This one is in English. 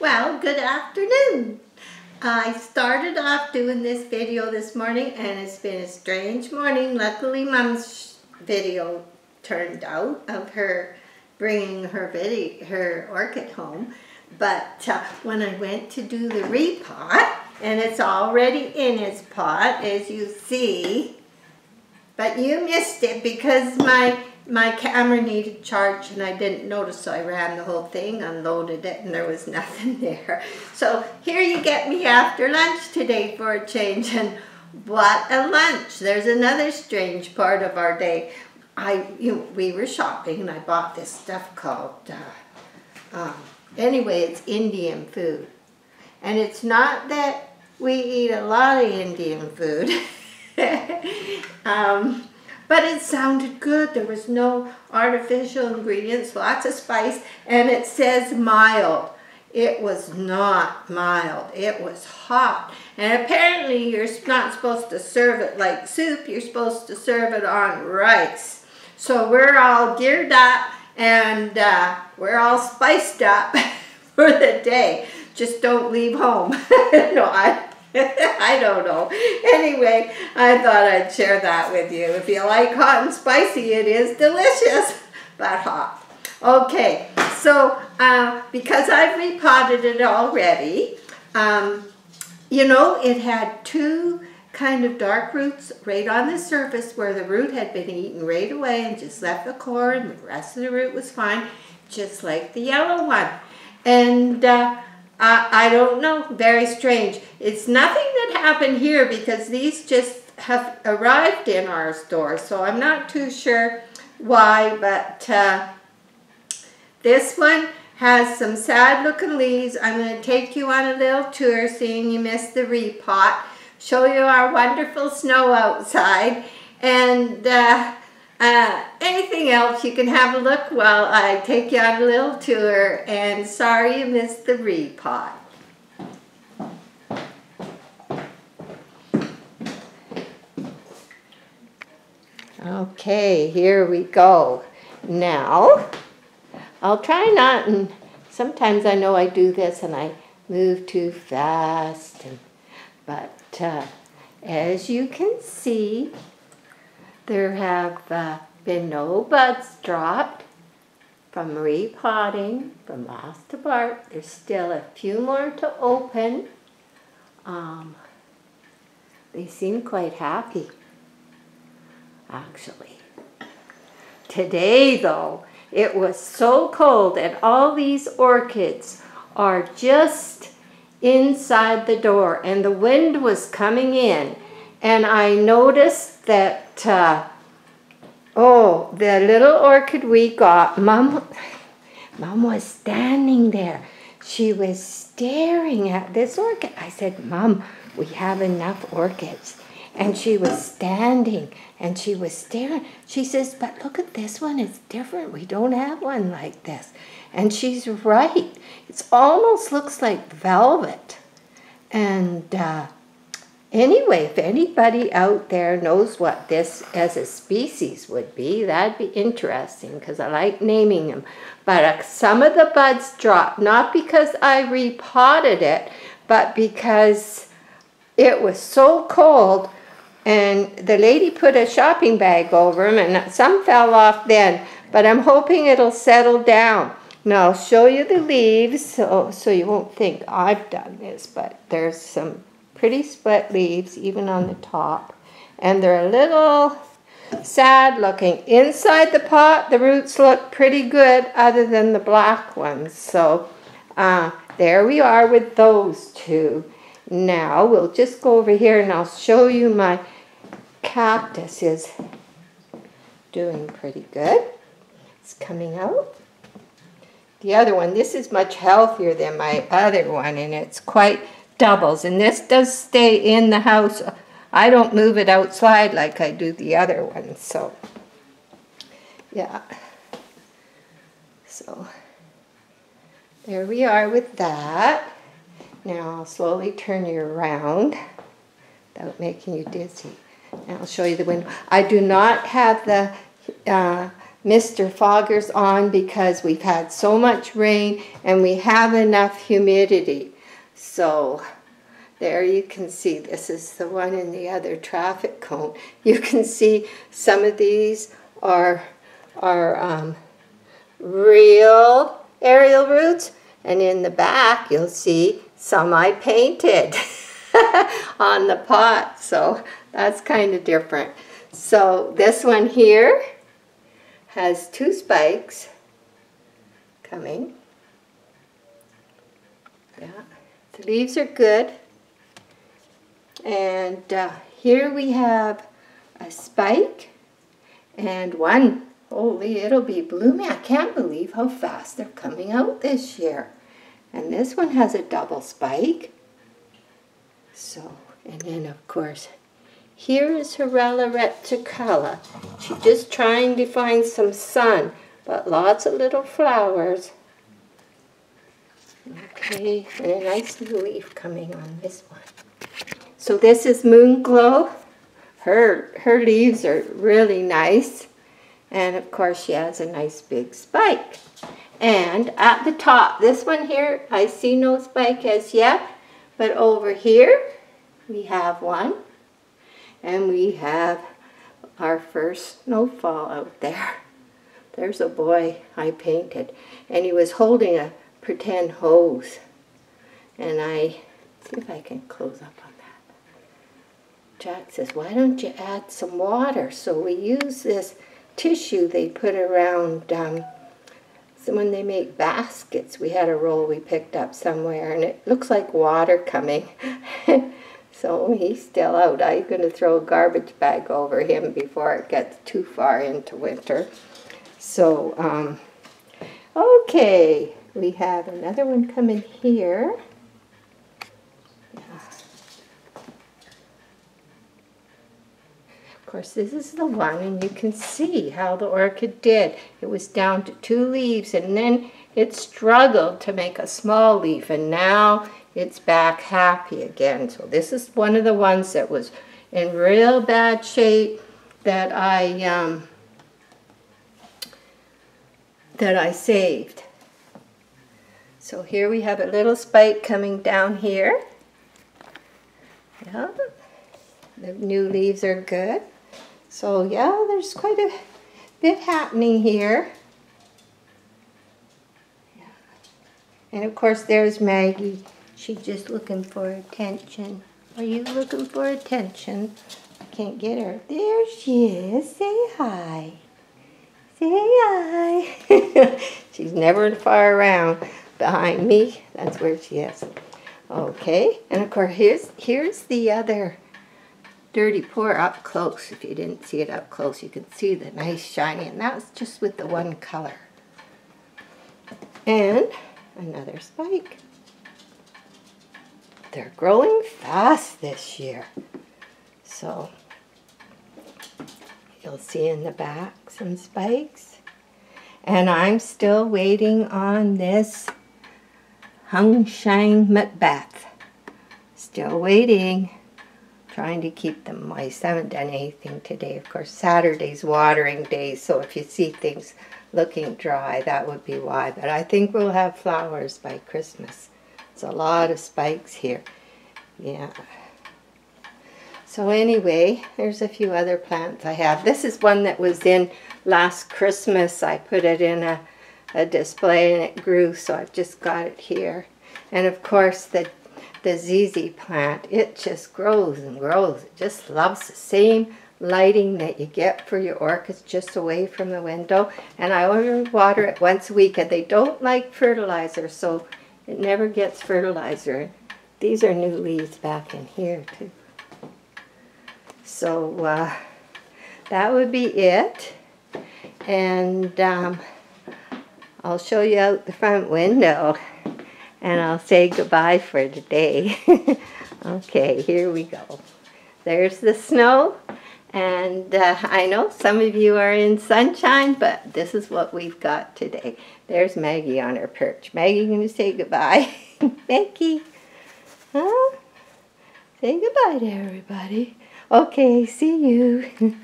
Well, good afternoon. I started off doing this video this morning and it's been a strange morning. Luckily, Mom's video turned out of her bringing her orchid home. But when I went to do the repot, and it's already in its pot, as you see, but you missed it because my camera needed charge and I didn't notice, so I ran the whole thing, unloaded it, and there was nothing there. So here you get me after lunch today for a change, and what a lunch. There's another strange part of our day. We were shopping and I bought this stuff called, anyway, it's Indian food. And it's not that we eat a lot of Indian food. But it sounded good. There was no artificial ingredients, lots of spice, and it says mild. It was not mild. It was hot. And apparently you're not supposed to serve it like soup. You're supposed to serve it on rice. So we're all geared up and we're all spiced up for the day. Just don't leave home. No, I don't know. Anyway, I thought I'd share that with you. If you like hot and spicy, it is delicious, but hot. Okay, so because I've repotted it already, you know, it had two kind of dark roots right on the surface where the root had been eaten right away and just left the core, and the rest of the root was fine, just like the yellow one. And I don't know, very strange. It's nothing that happened here because these just have arrived in our store, so I'm not too sure why, but this one has some sad looking leaves. I'm going to take you on a little tour, seeing you missed the repot, show you our wonderful snow outside, and anything else, you can have a look while I take you on a little tour, and sorry you missed the repot. Okay, here we go. Now, I'll try not, and sometimes I know I do this and I move too fast, but as you can see, there have been no buds dropped from repotting from last to Bart. There's still a few more to open. They seem quite happy, actually. Today, though, it was so cold, and all these orchids are just inside the door, and the wind was coming in, and I noticed that oh, the little orchid we got, Mom was standing there. She was staring at this orchid. I said, Mom, we have enough orchids. And she was standing and she was staring. She says, but look at this one, it's different. We don't have one like this. And she's right. It almost looks like velvet. And anyway, if anybody out there knows what this as a species would be, that'd be interesting because I like naming them. But some of the buds dropped, not because I repotted it, but because it was so cold, and the lady put a shopping bag over them, and some fell off then, but I'm hoping it'll settle down. Now I'll show you the leaves so you won't think I've done this, but there's some pretty split leaves even on the top, and they're a little sad looking. Inside the pot the roots look pretty good other than the black ones, so there we are with those two. Now we'll just go over here and I'll show you my cactus is doing pretty good. It's coming out. The other one, this is much healthier than my other one, and it's quite doubles, and this does stay in the house. I don't move it outside like I do the other one, so yeah. So there we are with that. Now I'll slowly turn you around without making you dizzy. Now I'll show you the window. I do not have the Mr. Fogger's on because we've had so much rain and we have enough humidity. So there you can see, this is the one in the other traffic cone. You can see some of these are real aerial roots, and in the back you'll see some I painted on the pot, so that's kind of different. So this one here has 2 spikes coming. Yeah, the leaves are good. And here we have a spike and one. Holy, it'll be blooming. I can't believe how fast they're coming out this year. And this one has a double spike. So, and then of course, here is Horella reticula. She's just trying to find some sun, but lots of little flowers. Okay, and a nice new leaf coming on this one. So this is Moonglow. Her leaves are really nice. And of course she has a nice big spike. And at the top, this one here, I see no spike as yet. But over here, we have one. And we have our first snowfall out there. There's a boy I painted. And he was holding a pretend hose. And see if I can close up on that. Jack says, why don't you add some water? So we use this tissue they put around, so when they make baskets, we had a roll we picked up somewhere, and it looks like water coming. So he's still out. I'm going to throw a garbage bag over him before it gets too far into winter. So, okay, we have another one coming here. Of course, this is the one, and you can see how the orchid did. It was down to 2 leaves, and then it struggled to make a small leaf, and now it's back happy again. So this is one of the ones that was in real bad shape that I saved. So here we have a little spike coming down here. Yeah, the new leaves are good. So yeah, there's quite a bit happening here. Yeah. And of course there's Maggie. She's just looking for attention. Are you looking for attention? I can't get her. There she is. Say hi. Say hi. She's never far around behind me. That's where she is. Okay, and of course here's the other dirty pour up close. If you didn't see it up close, you can see the nice shiny, and that's just with the one color. And another spike. They're growing fast this year. So you'll see in the back some spikes. And I'm still waiting on this Hung Shine Macbeth. Still waiting. Trying to keep them moist. I haven't done anything today. Of course, Saturday's watering day, so if you see things looking dry, that would be why. But I think we'll have flowers by Christmas. It's a lot of spikes here. Yeah. So anyway, there's a few other plants I have. This is one that was in last Christmas. I put it in a display and it grew, so I've just got it here. And of course, the ZZ plant, it just grows and grows. It just loves the same lighting that you get for your orchids just away from the window. And I only water it once a week, and they don't like fertilizer, so it never gets fertilizer. These are new leaves back in here too. So that would be it. And I'll show you out the front window. And I'll say goodbye for today. Okay, here we go. There's the snow. And I know some of you are in sunshine, but this is what we've got today. There's Maggie on her perch. Maggie, going to say goodbye? Maggie, huh? Say goodbye to everybody. Okay, see you.